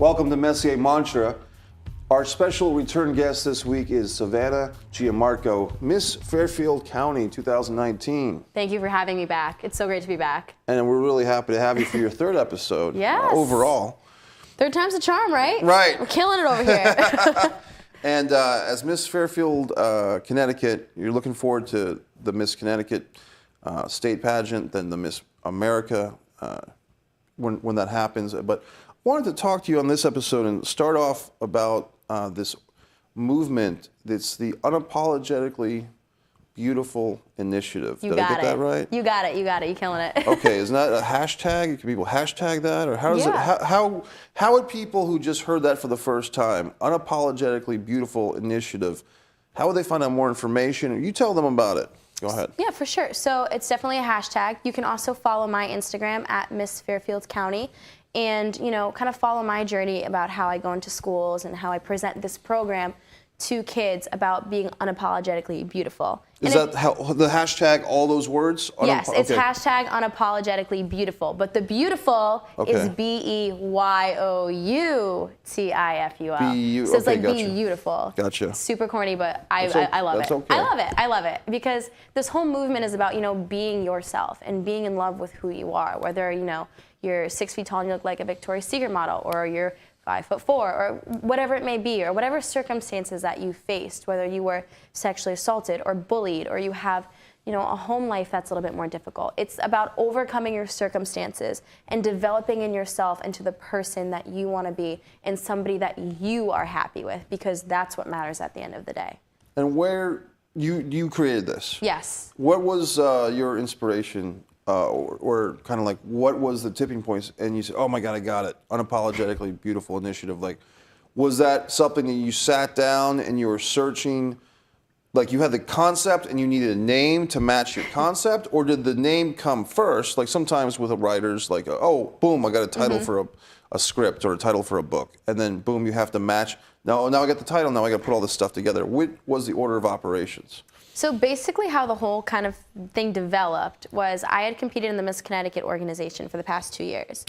Welcome to Messier Mantra. Our special return guest this week is Savannah Giammarco, Miss Fairfield County 2019. Thank you for having me back. It's so great to be back. And we're really happy to have you for your third episode. Yes. Overall. Third time's a charm, right? Right. We're killing it over here. And as Miss Fairfield, Connecticut, you're looking forward to the Miss Connecticut state pageant, then the Miss America when that happens. But I wanted to talk to you on this episode and start off about this movement. It's the Unapologetically Beautiful Initiative. Did I get that right? You got it. You're killing it. Okay, isn't that a hashtag? Can people hashtag that? Or how does it, how would people who just heard that for the first time, Unapologetically Beautiful Initiative, how would they find out more information? You tell them about it. Go ahead. Yeah, for sure. So it's definitely a hashtag. You can also follow my Instagram at Miss Fairfield County and, you know, kind of follow my journey about how I go into schools and how I present this program to kids about being unapologetically beautiful. Is that how the hashtag, all those words? Yes, it's hashtag unapologetically beautiful. But the beautiful is BEYOUTIFUL. So it's like beautiful. Gotcha. Super corny, but I love it. Okay. I love it because this whole movement is about, you know, being yourself and being in love with who you are. Whether, you know, you're 6 feet tall and you look like a Victoria's Secret model, or you're 5'4", or whatever it may be, or whatever circumstances that you faced, whether you were sexually assaulted or bullied, or you have, you know, a home life that's a little bit more difficult. It's about overcoming your circumstances and developing in yourself into the person that you want to be and somebody that you are happy with, because that's what matters at the end of the day. And where you created this? Yes. What was your inspiration? Or kind of like, what was the tipping points? And you said, oh my God, I got it. Unapologetically Beautiful Initiative. Like, was that something that you sat down and you were searching, like you had the concept and you needed a name to match your concept? Or did the name come first? Like sometimes with writers, like, oh, boom, I got a title for a script or a title for a book. And then boom, you have to match. Now I got the title, now I got to put all this stuff together. What was the order of operations? So basically how the whole kind of thing developed was I had competed in the Miss Connecticut organization for the past 2 years.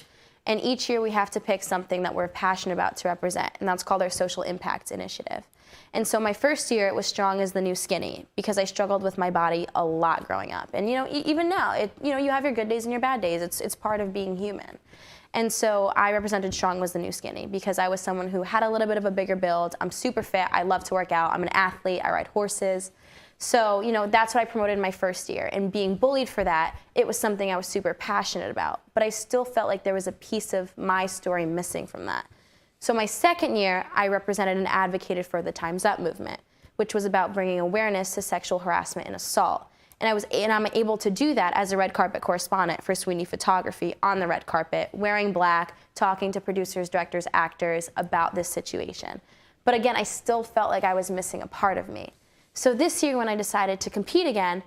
And each year we have to pick something that we're passionate about to represent, and that's called our Social Impact Initiative. And so my first year it was Strong as the New Skinny, because I struggled with my body a lot growing up. And you know, even now, you know, you have your good days and your bad days. It's part of being human. And so I represented Strong was the New Skinny because I was someone who had a little bit of a bigger build. I'm super fit, I love to work out, I'm an athlete, I ride horses. So, you know, that's what I promoted in my first year. And being bullied for that, it was something I was super passionate about. But I still felt like there was a piece of my story missing from that. So my second year, I represented and advocated for the Time's Up movement, which was about bringing awareness to sexual harassment and assault. And I'm able to do that as a red carpet correspondent for Sweeney Photography on the red carpet, wearing black, talking to producers, directors, actors about this situation. But again, I still felt like I was missing a part of me. So this year when I decided to compete again,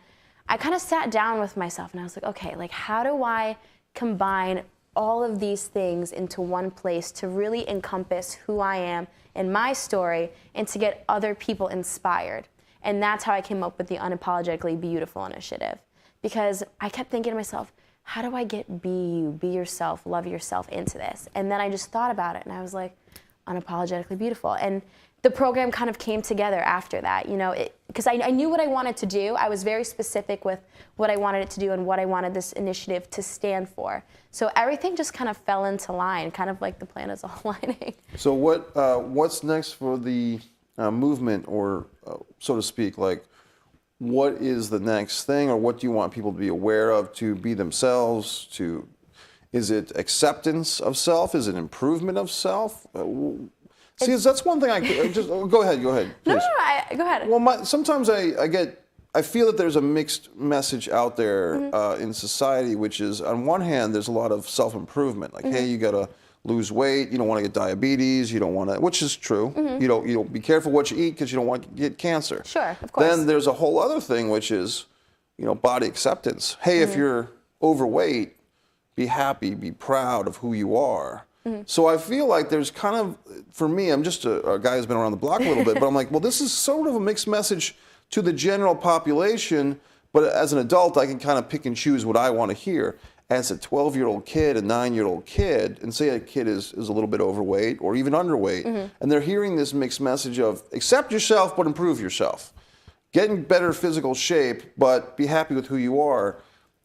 I kind of sat down with myself and I was like, okay, like how do I combine all of these things into one place to really encompass who I am and my story and to get other people inspired? And that's how I came up with the Unapologetically Beautiful Initiative. Because I kept thinking to myself, how do I get be you, be yourself, love yourself into this? And then I just thought about it and I was like, Unapologetically Beautiful. And the program kind of came together after that, you know, because I knew what I wanted to do. I was very specific with what I wanted it to do and what I wanted this initiative to stand for. So everything just kind of fell into line, kind of like the planets all aligning. So what's next for the movement, or so to speak? Like, what is the next thing, or what do you want people to be aware of to be themselves? Is it acceptance of self? Is it improvement of self? See, that's one thing I just go ahead. No, go ahead. Well, sometimes I feel that there's a mixed message out there in society, which is on one hand there's a lot of self-improvement, like hey, you gotta lose weight, you don't want to get diabetes, you don't want to, which is true. You don't be careful what you eat because you don't want to get cancer. Sure, of course. Then there's a whole other thing, which is, you know, body acceptance. Hey, if you're overweight, be happy, be proud of who you are. So I feel like there's kind of, for me, I'm just a guy who's been around the block a little bit, but I'm like, well, this is sort of a mixed message to the general population, but as an adult, I can kind of pick and choose what I want to hear. as a 12-year-old kid, a 9-year-old kid, and say a kid is a little bit overweight or even underweight, and they're hearing this mixed message of accept yourself but improve yourself. Get in better physical shape, but be happy with who you are.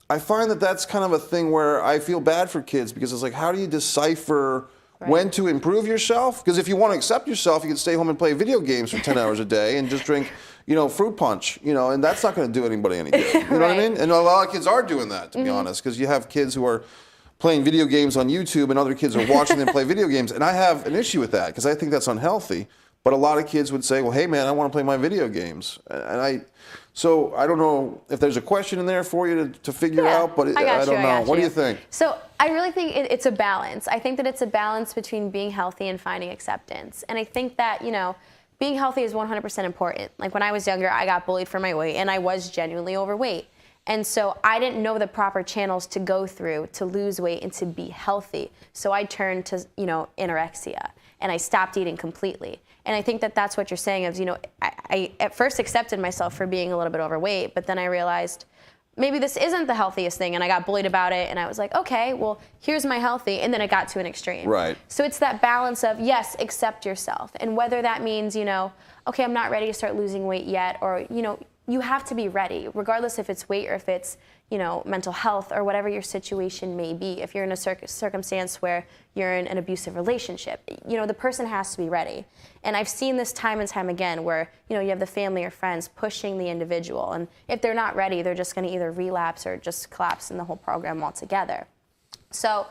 I find that that's kind of a thing where I feel bad for kids because it's like, how do you decipher when to improve yourself? Because if you want to accept yourself, you can stay home and play video games for 10 hours a day and just drink, fruit punch, and that's not going to do anybody any good. You know what I mean? And a lot of kids are doing that, to be honest, because you have kids who are playing video games on YouTube and other kids are watching them play video games. And I have an issue with that because I think that's unhealthy. But a lot of kids would say, well, hey, man, I want to play my video games. So I don't know if there's a question in there for you to figure out, but I don't know. What do you think? So I really think it's a balance. I think that it's a balance between being healthy and finding acceptance. And I think that, being healthy is 100% important. Like when I was younger, I got bullied for my weight and I was genuinely overweight. And so I didn't know the proper channels to go through to lose weight and to be healthy. So I turned to, anorexia and I stopped eating completely. And I think that that's what you're saying is, I at first accepted myself for being a little bit overweight, but then I realized maybe this isn't the healthiest thing, and I got bullied about it, and I was like, okay, well, here's my healthy, and then it got to an extreme. Right. So it's that balance of, yes, accept yourself, and whether that means, okay, I'm not ready to start losing weight yet, or, you have to be ready, regardless if it's weight or if it's, mental health or whatever your situation may be. If you're in a circumstance where you're in an abusive relationship, the person has to be ready. And I've seen this time and time again where, you have the family or friends pushing the individual. And if they're not ready, they're just going to either relapse or just collapse in the whole program altogether. So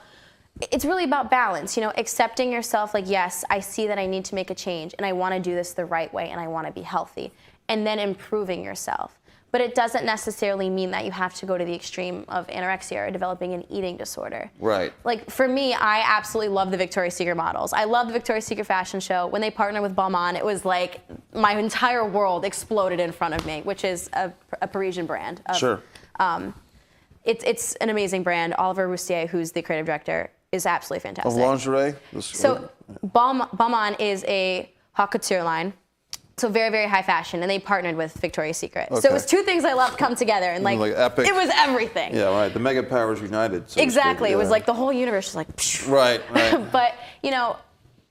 it's really about balance, accepting yourself like, yes, I see that I need to make a change and I want to do this the right way and I want to be healthy. And then improving yourself. But it doesn't necessarily mean that you have to go to the extreme of anorexia or developing an eating disorder. Right. Like for me, I absolutely love the Victoria's Secret models. I love the Victoria's Secret fashion show. When they partnered with Balmain, it was like my entire world exploded in front of me, which is a Parisian brand. Sure. It's an amazing brand. Oliver Roustier, who's the creative director, is absolutely fantastic. Of lingerie? So Balmain is a haute couture line. So very, very high fashion, and they partnered with Victoria's Secret. Okay. So it was two things I loved come together, and like epic. It was everything. Yeah, right. The mega powers united. So exactly. It was like the whole universe was like. Phew. Right. But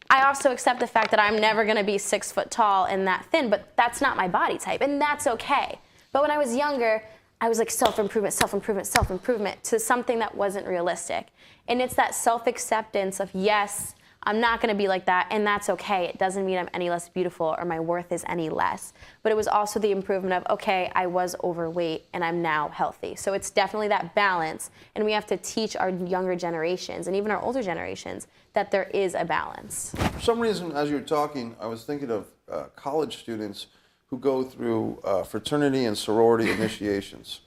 I also accept the fact that I'm never going to be 6 foot tall and that thin, but that's not my body type, and that's okay. But when I was younger, I was like self-improvement to something that wasn't realistic, and it's that self-acceptance of yes. I'm not going to be like that, and that's okay. It doesn't mean I'm any less beautiful or my worth is any less. But it was also the improvement of, okay, I was overweight, and I'm now healthy. So it's definitely that balance, and we have to teach our younger generations and even our older generations that there is a balance. For some reason, as you were talking, I was thinking of college students who go through fraternity and sorority initiations.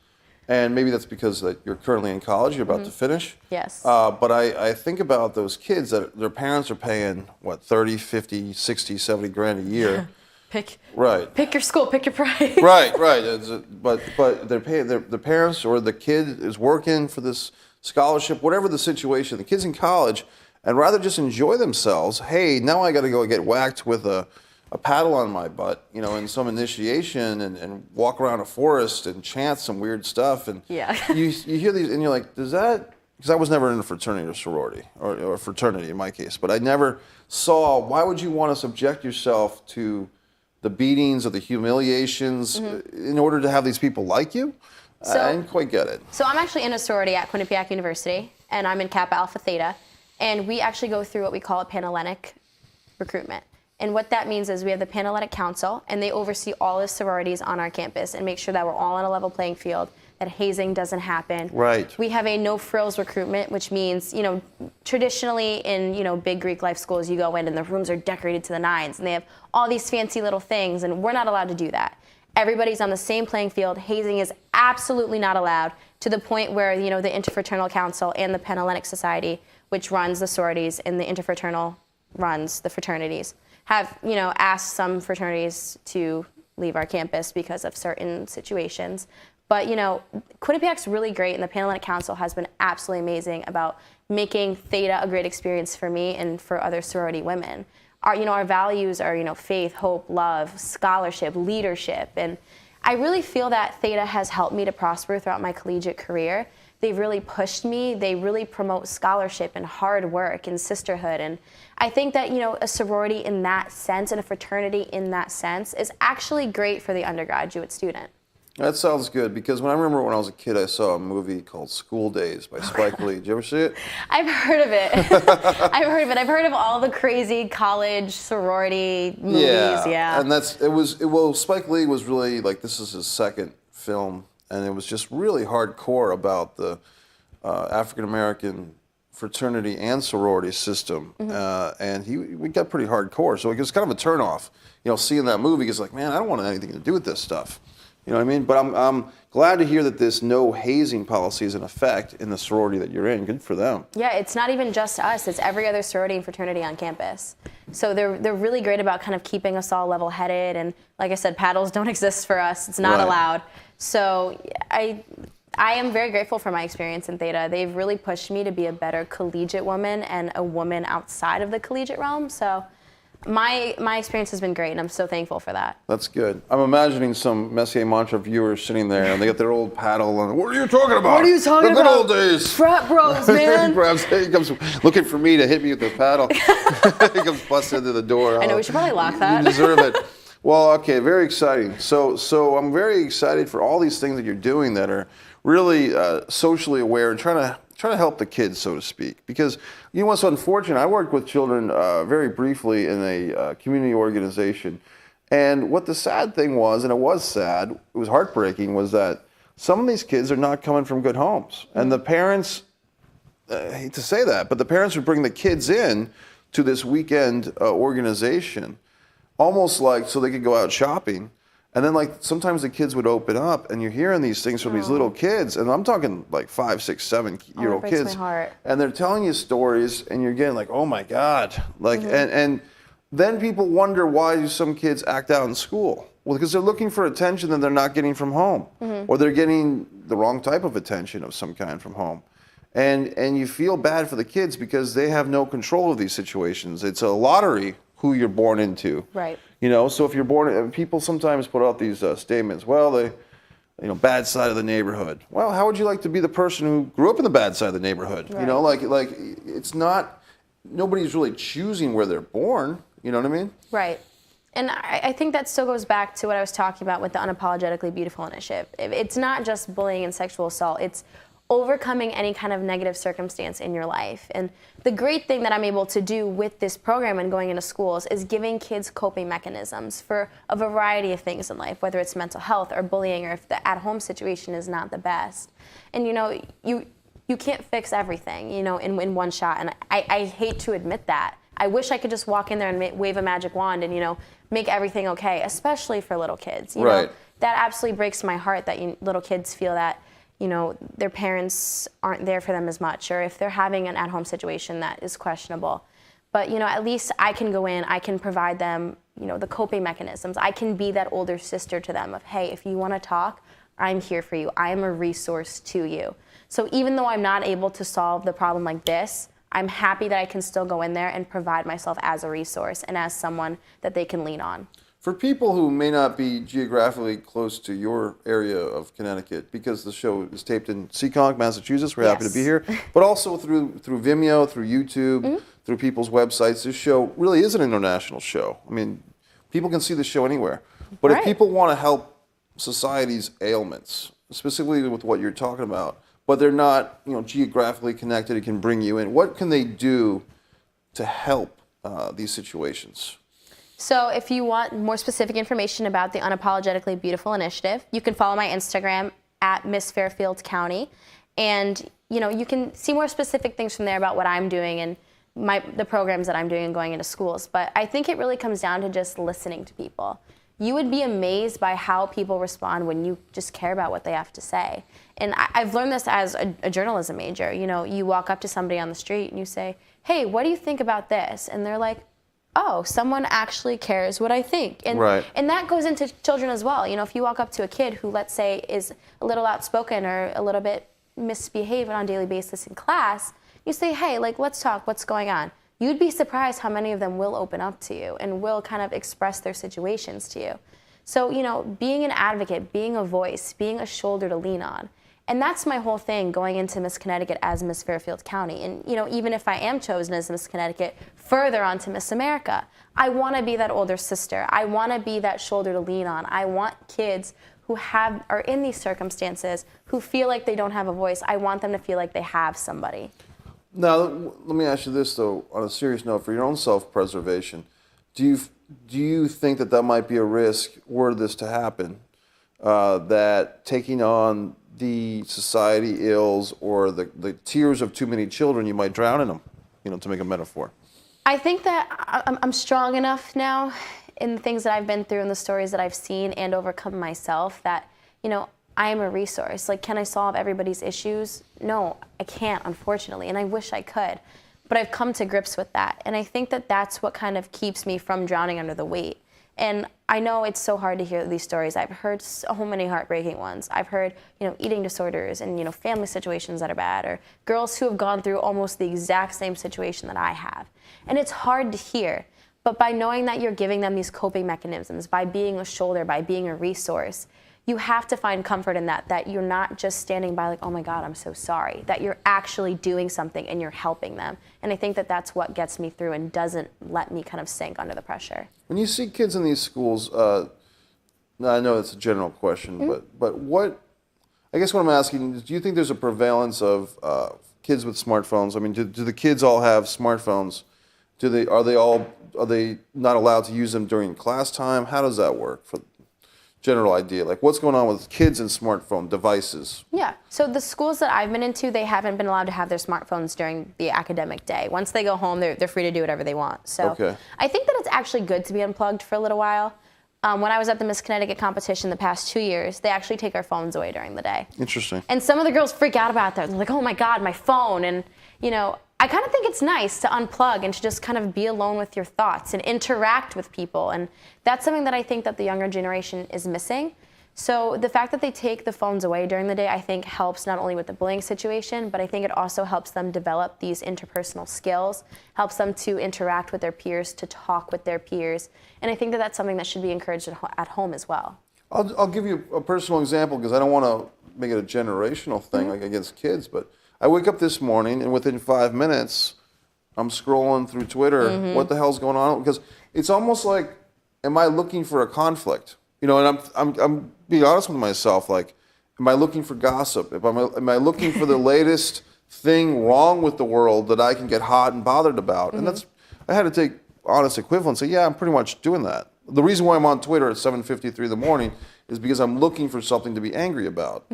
And maybe that's because you're currently in college, you're about to finish. Yes. But I think about those kids that their parents are paying, 30, 50, 60, 70 grand a year. Pick your school, pick your price. Right. But they're paying, the parents or the kid is working for this scholarship, whatever the situation. The kid's in college, and rather just enjoy themselves, hey, now I got to go get whacked with a paddle on my butt, in some initiation and walk around a forest and chant some weird stuff. And yeah. you hear these and you're like, does that, because I was never in a fraternity or sorority, or fraternity in my case, but I never saw, why would you want to subject yourself to the beatings or the humiliations in order to have these people like you? So, I didn't quite get it. So I'm actually in a sorority at Quinnipiac University, and I'm in Kappa Alpha Theta, and we actually go through what we call a Panhellenic Recruitment. And what that means is we have the Panhellenic Council, and they oversee all the sororities on our campus and make sure that we're all on a level playing field, that hazing doesn't happen. Right. We have a no-frills recruitment, which means, traditionally in, big Greek life schools, you go in and the rooms are decorated to the nines, and they have all these fancy little things, and we're not allowed to do that. Everybody's on the same playing field. Hazing is absolutely not allowed, to the point where, the Interfraternal Council and the Panhellenic Society, which runs the sororities, and the Interfraternal runs the fraternities, have, asked some fraternities to leave our campus because of certain situations. But, Quinnipiac's really great, and the Panhellenic Council has been absolutely amazing about making Theta a great experience for me and for other sorority women. Our values are, faith, hope, love, scholarship, leadership, and I really feel that Theta has helped me to prosper throughout my collegiate career, they've really pushed me. They really promote scholarship and hard work and sisterhood. And I think that, you know, a sorority in that sense and a fraternity in that sense is actually great for the undergraduate student. That sounds good, because when I remember when I was a kid, I saw a movie called School Days by Spike Lee. Did you ever see it? I've heard of it. I've heard of it. I've heard of all the crazy college sorority movies. Yeah. And well, Spike Lee was really like, this is his second film, and it was just really hardcore about the African American fraternity and sorority system, and we got pretty hardcore. So it was kind of a turnoff, you know, seeing that movie. Because like, man, I don't want anything to do with this stuff. You know what I mean? But I'm glad to hear that this no hazing policy is in effect in the sorority that you're in. Good for them. Yeah, it's not even just us. It's every other sorority and fraternity on campus. So they're really great about kind of keeping us all level-headed. And like I said, paddles don't exist for us. It's not allowed. So I am very grateful for my experience in Theta. They've really pushed me to be a better collegiate woman and a woman outside of the collegiate realm. So my experience has been great, and I'm so thankful for that. That's good. I'm imagining some Messier Mantra viewers sitting there, and they got their old paddle, and what are you talking about? What are you talking about? The good old days. Frat bros, man. Perhaps he comes looking for me to hit me with the paddle. He comes busting into the door. I know, we should probably lock that. You deserve it. Well, okay, very exciting. So I'm very excited for all these things that you're doing that are really socially aware and trying to help the kids, so to speak. Because you know what's unfortunate? I worked with children very briefly in a community organization, and what the sad thing was, and it was sad, it was heartbreaking, was that some of these kids are not coming from good homes, and the parents, I hate to say that, but the parents would bring the kids in to this weekend organization, almost like so they could go out shopping. And then, like, sometimes the kids would open up, and you're hearing these things from these little kids, and I'm talking like 5, 6, 7-year-old breaks kids, my heart. and they're telling you stories, and you're getting like, oh my God, like, and then people wonder why do some kids act out in school? Well, because they're looking for attention that they're not getting from home, or they're getting the wrong type of attention of some kind from home, and you feel bad for the kids because they have no control of these situations. It's a lottery who you're born into. Right. You know, so if you're born, people sometimes put out these statements, well, bad side of the neighborhood. Well, how would you like to be the person who grew up in the bad side of the neighborhood? Right. You know, like it's not, nobody's really choosing where they're born. You know what I mean? Right. And I think that still goes back to what I was talking about with the Unapologetically Beautiful initiative. It's not just bullying and sexual assault. It's overcoming any kind of negative circumstance in your life. And the great thing that I'm able to do with this program and going into schools is giving kids coping mechanisms for a variety of things in life, whether it's mental health or bullying, or if the at-home situation is not the best. And you know, you can't fix everything, you know, in one shot. And I hate to admit that. I wish I could just walk in there and wave a magic wand and, you know, make everything okay, especially for little kids. You know, that absolutely breaks my heart that little kids feel that, you know, their parents aren't there for them as much, or if they're having an at-home situation that is questionable. But, you know, at least I can go in, I can provide them, you know, the coping mechanisms. I can be that older sister to them of, hey, if you want to talk, I'm here for you. I am a resource to you. So even though I'm not able to solve the problem like this, I'm happy that I can still go in there and provide myself as a resource and as someone that they can lean on. For people who may not be geographically close to your area of Connecticut, because the show is taped in Seekonk, Massachusetts, we're happy to be here, but also through Vimeo, through YouTube, through people's websites, this show really is an international show. I mean, people can see the show anywhere. But if people want to help society's ailments, specifically with what you're talking about, but they're not, you know, geographically connected, it can bring you in, what can they do to help these situations? So if you want more specific information about the Unapologetically Beautiful initiative, you can follow my Instagram at Miss Fairfield County. And, you know, you can see more specific things from there about what I'm doing and the programs that I'm doing and going into schools. But I think it really comes down to just listening to people. You would be amazed by how people respond when you just care about what they have to say. And I've learned this as a journalism major. You know, you walk up to somebody on the street and you say, hey, what do you think about this? And they're like, oh, someone actually cares what I think. And, and that goes into children as well. You know, if you walk up to a kid who, let's say, is a little outspoken or a little bit misbehaving on a daily basis in class, you say, hey, like, let's talk, what's going on? You'd be surprised how many of them will open up to you and will kind of express their situations to you. So, you know, being an advocate, being a voice, being a shoulder to lean on. And that's my whole thing going into Miss Connecticut as Miss Fairfield County. And, you know, even if I am chosen as Miss Connecticut, further on to Miss America, I want to be that older sister. I want to be that shoulder to lean on. I want kids who are in these circumstances, who feel like they don't have a voice. I want them to feel like they have somebody. Now, let me ask you this, though, on a serious note, for your own self-preservation, do you think that might be a risk were this to happen, that taking on the society ills or the tears of too many children, you might drown in them, you know, to make a metaphor? I think that I'm strong enough now in the things that I've been through and the stories that I've seen and overcome myself that, you know, I am a resource. Like, can I solve everybody's issues? No, I can't, unfortunately, and I wish I could. But I've come to grips with that. And I think that that's what kind of keeps me from drowning under the weight. And I know it's so hard to hear these stories. I've heard so many heartbreaking ones. I've heard, you know, eating disorders and, you know, family situations that are bad, or girls who have gone through almost the exact same situation that I have. And it's hard to hear. But by knowing that you're giving them these coping mechanisms, by being a shoulder, by being a resource, you have to find comfort in that you're not just standing by like, oh my God, I'm so sorry, that you're actually doing something and you're helping them. And I think that that's what gets me through and doesn't let me kind of sink under the pressure. When you see kids in these schools, now I know it's a general question, but what, I guess what I'm asking is, do you think there's a prevalence of kids with smartphones? I mean, do the kids all have smartphones? Are they not allowed to use them during class time? How does that work? For general idea, like what's going on with kids and smartphone devices? Yeah. So the schools that I've been into, they haven't been allowed to have their smartphones during the academic day. Once they go home, they're free to do whatever they want. So I think that it's actually good to be unplugged for a little while. When I was at the Miss Connecticut competition the past 2 years, they actually take our phones away during the day. Interesting. And some of the girls freak out about that. They're like, oh my God, my phone. And, you know, I kind of think it's nice to unplug and to just kind of be alone with your thoughts and interact with people. And that's something that I think that the younger generation is missing. So the fact that they take the phones away during the day, I think helps not only with the bullying situation, but I think it also helps them develop these interpersonal skills, helps them to interact with their peers, to talk with their peers. And I think that that's something that should be encouraged at home as well. I'll give you a personal example because I don't want to make it a generational thing like against kids, but I wake up this morning and within 5 minutes, I'm scrolling through Twitter. What the hell's going on? Because it's almost like, am I looking for a conflict? You know, and I'm being honest with myself. Like, am I looking for gossip? Am I looking for the latest thing wrong with the world that I can get hot and bothered about? And I had to take honest equivalent and say, yeah, I'm pretty much doing that. The reason why I'm on Twitter at 7:53 in the morning is because I'm looking for something to be angry about.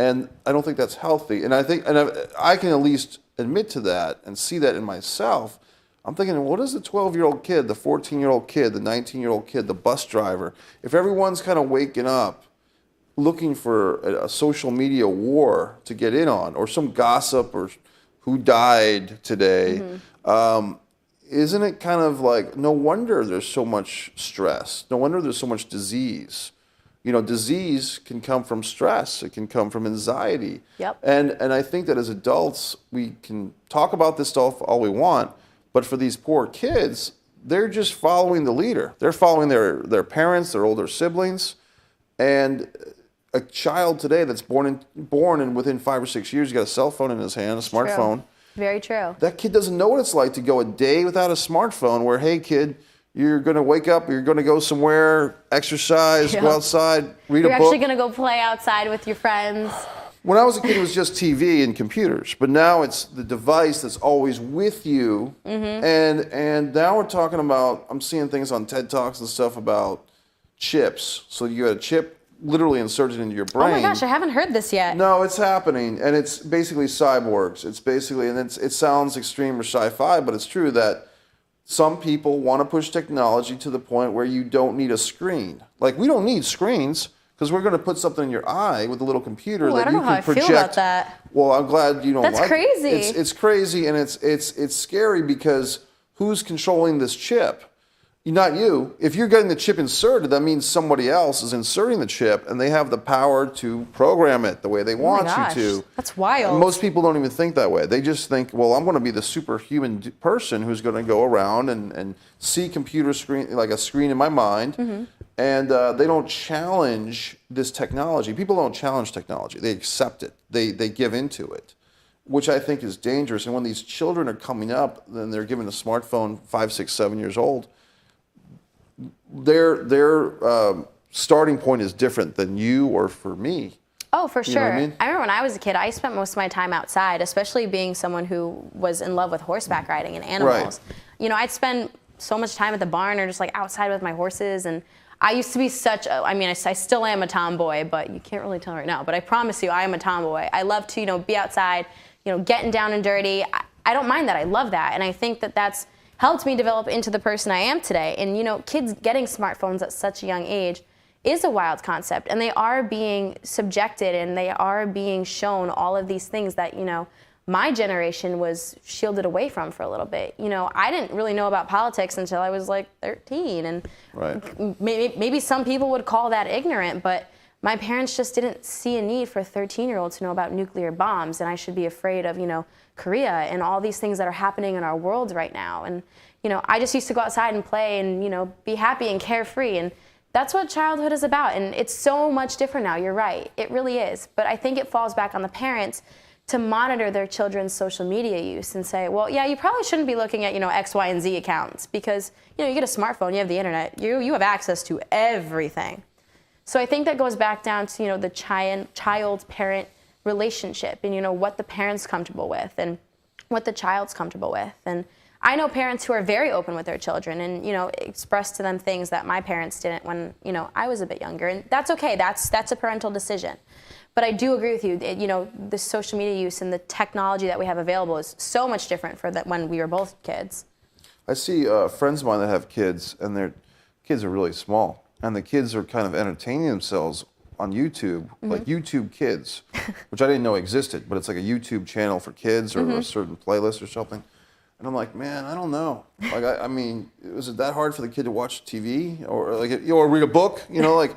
And I don't think that's healthy. And I think, and I can at least admit to that and see that in myself. I'm thinking, what is the 12-year-old kid, the 14-year-old kid, the 19-year-old kid, the bus driver? If everyone's kind of waking up looking for a social media war to get in on, or some gossip, or who died today, isn't it kind of like, no wonder there's so much stress. No wonder there's so much disease. You know, disease can come from stress. It can come from anxiety. And I think that as adults, we can talk about this stuff all we want, but for these poor kids, they're just following the leader. They're following their parents, their older siblings. And a child today that's born and within 5 or 6 years, you got a cell phone in his hand, a smartphone. True. Very true. That kid doesn't know what it's like to go a day without a smartphone where, hey, kid, you're going to wake up, you're going to go somewhere, exercise, go outside, read a book. You're actually going to go play outside with your friends. When I was a kid, it was just TV and computers. But now it's the device that's always with you. And now we're talking about, I'm seeing things on TED Talks and stuff about chips. So you got a chip literally inserted into your brain. Oh my gosh, I haven't heard this yet. No, it's happening. And it's basically cyborgs. It's basically, and it sounds extreme or sci-fi, but it's true that some people want to push technology to the point where you don't need a screen. Like, we don't need screens because we're going to put something in your eye with a little computer that you can project. I don't know how I feel about that. Well, I'm glad you don't like it. That's crazy. It's crazy, and it's scary because who's controlling this chip? Not you. If you're getting the chip inserted, that means somebody else is inserting the chip, and they have the power to program it the way they want you to. That's wild. And most people don't even think that way. They just think, well, I'm going to be the superhuman person who's going to go around and see computer screen, like a screen in my mind, And they don't challenge this technology. People don't challenge technology. They accept it. They give into it, which I think is dangerous. And when these children are coming up, then they're given a smartphone, 5, 6, 7 years old, their starting point is different than you or for me. Oh, for You know sure. what I mean? I remember when I was a kid, I spent most of my time outside, especially being someone who was in love with horseback riding and animals. Right. You know, I'd spend so much time at the barn or just like outside with my horses. And I used to be I still am a tomboy, but you can't really tell right now. But I promise you, I am a tomboy. I love to, be outside, getting down and dirty. I don't mind that. I love that. And I think that that's helped me develop into the person I am today. And, kids getting smartphones at such a young age is a wild concept, and they are being subjected and they are being shown all of these things that, my generation was shielded away from for a little bit. I didn't really know about politics until I was like 13, and Right. maybe some people would call that ignorant, but my parents just didn't see a need for a 13-year-old to know about nuclear bombs, and I should be afraid of, Korea and all these things that are happening in our world right now. And, I just used to go outside and play and, be happy and carefree, and that's what childhood is about. And it's so much different now. You're right. It really is. But I think it falls back on the parents to monitor their children's social media use and say, well, yeah, you probably shouldn't be looking at, X, Y, and Z accounts because, you get a smartphone, you have the internet, you have access to everything. So I think that goes back down to, the child-parent relationship and, what the parent's comfortable with and what the child's comfortable with. And I know parents who are very open with their children and, express to them things that my parents didn't when, I was a bit younger. And that's okay. That's a parental decision. But I do agree with you. The social media use and the technology that we have available is so much different for that when we were both kids. I see friends of mine that have kids, and their kids are really small, and the kids are kind of entertaining themselves on YouTube, like YouTube Kids, which I didn't know existed, but it's like a YouTube channel for kids or a certain playlist or something. And I'm like, man, I don't know. Like, I mean, is it that hard for the kid to watch TV or or read a book? Like,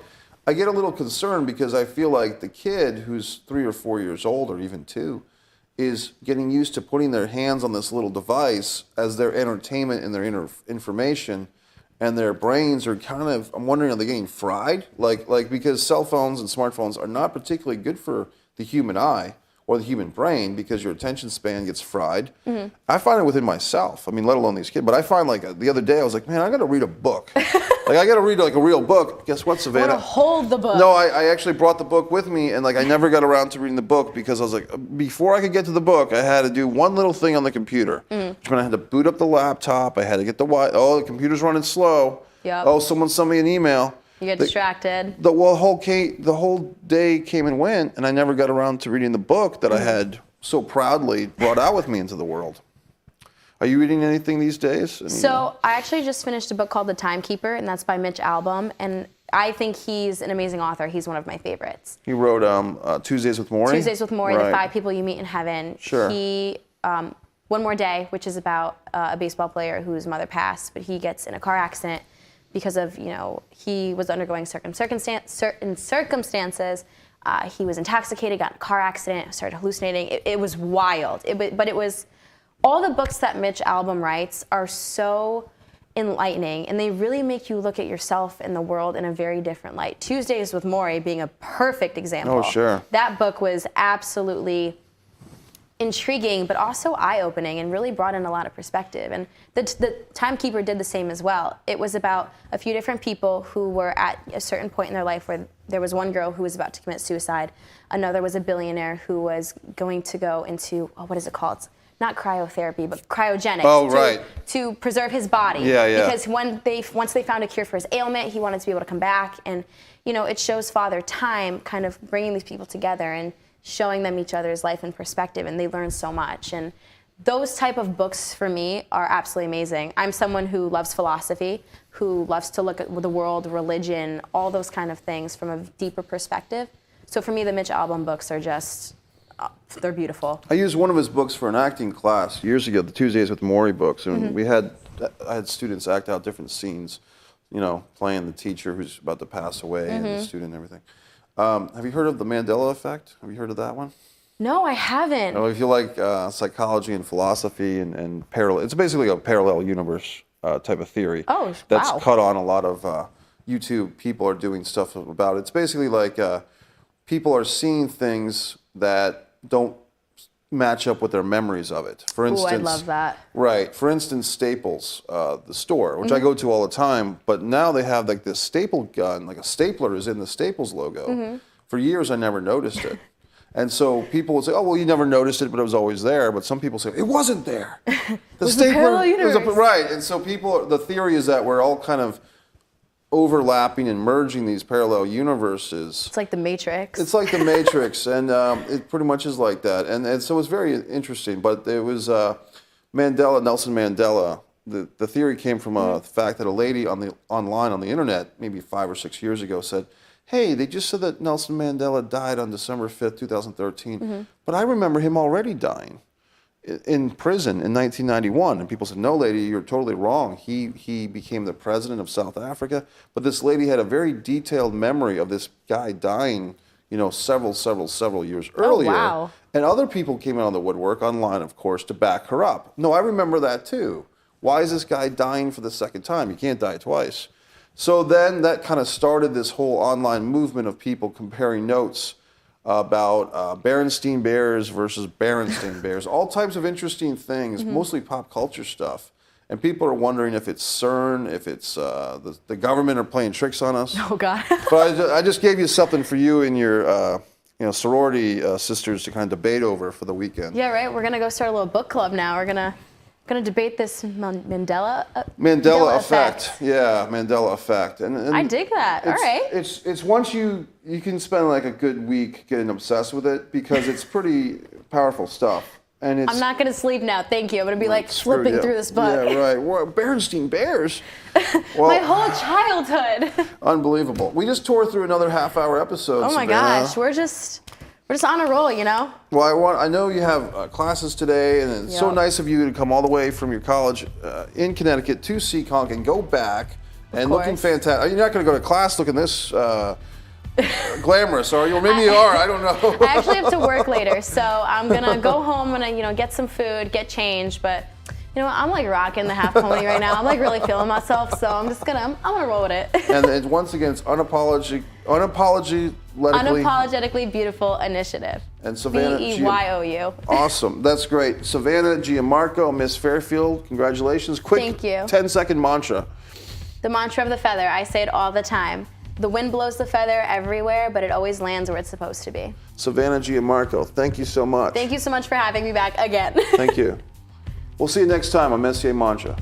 I get a little concerned because I feel like the kid who's 3 or 4 years old or even 2 is getting used to putting their hands on this little device as their entertainment and their information, and their brains are kind of, I'm wondering, are they getting fried? Like because cell phones and smartphones are not particularly good for the human eye or the human brain because your attention span gets fried. I find it within myself. I mean, let alone these kids. But I find like the other day I was like, man, I got to read a book. Like I got to read like a real book. Guess what, Savannah? I want to hold the book. No, I actually brought the book with me, and like I never got around to reading the book because I was like, before I could get to the book, I had to do one little thing on the computer. Which when I had to boot up the laptop, I had to get the computer's running slow. Yep. Oh, someone sent me an email. You get distracted. The whole day came and went, and I never got around to reading the book that I had so proudly brought out with me into the world. Are you reading anything these days? So I actually just finished a book called The Timekeeper, and that's by Mitch Albom, and I think he's an amazing author. He's one of my favorites. He wrote Tuesdays with Morrie. Tuesdays with Morrie, The 5 People You Meet in Heaven. Sure. He, One More Day, which is about a baseball player whose mother passed, but he gets in a car accident because of, he was undergoing certain circumstances. He was intoxicated, got in a car accident, started hallucinating. It was wild. But it was, all the books that Mitch Albom writes are so enlightening, and they really make you look at yourself and the world in a very different light. Tuesdays with Morrie being a perfect example. Oh, sure. That book was absolutely intriguing, but also eye-opening, and really brought in a lot of perspective. And the Timekeeper did the same as well. It was about a few different people who were at a certain point in their life where there was one girl who was about to commit suicide. Another was a billionaire who was going to go into, what is it called? Not cryotherapy, but cryogenics to preserve his body. Yeah. Because once they found a cure for his ailment, he wanted to be able to come back. And, it shows Father Time kind of bringing these people together and showing them each other's life and perspective, and they learn so much. And those type of books for me are absolutely amazing. I'm someone who loves philosophy, who loves to look at the world, religion, all those kind of things from a deeper perspective. So for me, the Mitch Albom books are just, they're beautiful. I used one of his books for an acting class years ago, the Tuesdays with Morrie books, and I had students act out different scenes, playing the teacher who's about to pass away and the student and everything. Have you heard of the Mandela effect? Have you heard of that one? No, I haven't. If you like psychology and philosophy and parallel, it's basically a parallel universe type of theory. Oh, that's wow. cut on a lot of YouTube people are doing stuff about it. It's basically like people are seeing things that don't match up with their memories of it. For instance, I love that. Right. For instance, Staples, the store, which I go to all the time, but now they have like this staple gun, like a stapler is in the Staples logo. For years, I never noticed it. And so people would say, oh, well, you never noticed it, but it was always there. But some people say, it wasn't there. The stapler, right. And so the theory is that we're all kind of overlapping and merging these parallel universes. It's like the Matrix. It's like the Matrix, and it pretty much is like that. And so it's very interesting. But it was Nelson Mandela. The theory came from the fact that a lady online on the internet, maybe 5 or 6 years ago, said, hey, they just said that Nelson Mandela died on December 5th, 2013. But I remember him already dying in prison in 1991. And people said, no, lady, you're totally wrong. He became the president of South Africa. But this lady had a very detailed memory of this guy dying, several years earlier. Oh, wow. And other people came out of the woodwork, online, of course, to back her up. No, I remember that too. Why is this guy dying for the second time? You can't die twice. So then that kind of started this whole online movement of people comparing notes about Berenstain Bears versus Berenstain Bears, all types of interesting things, mostly pop culture stuff. And people are wondering if it's CERN, if it's the government are playing tricks on us. Oh, God. But I just gave you something for you and your sorority sisters to kind of debate over for the weekend. Yeah, right. We're going to go start a little book club now. We're going to debate this Mandela effect. Yeah, Mandela effect. And I dig that. All right. It's once you can spend like a good week getting obsessed with it because it's pretty powerful stuff. And I'm not going to sleep now. Thank you. I'm going to be like flipping through this book. Yeah, right. Well, Berenstain Bears. Well, my whole childhood. Unbelievable. We just tore through another half-hour episode. Oh my gosh, we're just on a roll, Well, I know you have classes today, and it's so nice of you to come all the way from your college in Connecticut to Seekonk and go back and looking fantastic. You're not going to go to class looking this glamorous, are you? Or maybe you are. I don't know. I actually have to work later, so I'm gonna go home and get some food, get changed. But I'm like rocking the half pony right now. I'm like really feeling myself, so I'm gonna roll with it. And once again, it's Unapologetically Beautiful Initiative. And Savannah BEYOU. Awesome. That's great. Savannah Giammarco, Miss Fairfield, congratulations. Quick Thank you. 10-second mantra. The mantra of the feather. I say it all the time. The wind blows the feather everywhere, but it always lands where it's supposed to be. Savannah Giammarco, thank you so much. Thank you so much for having me back again. Thank you. We'll see you next time on Messier Mantra.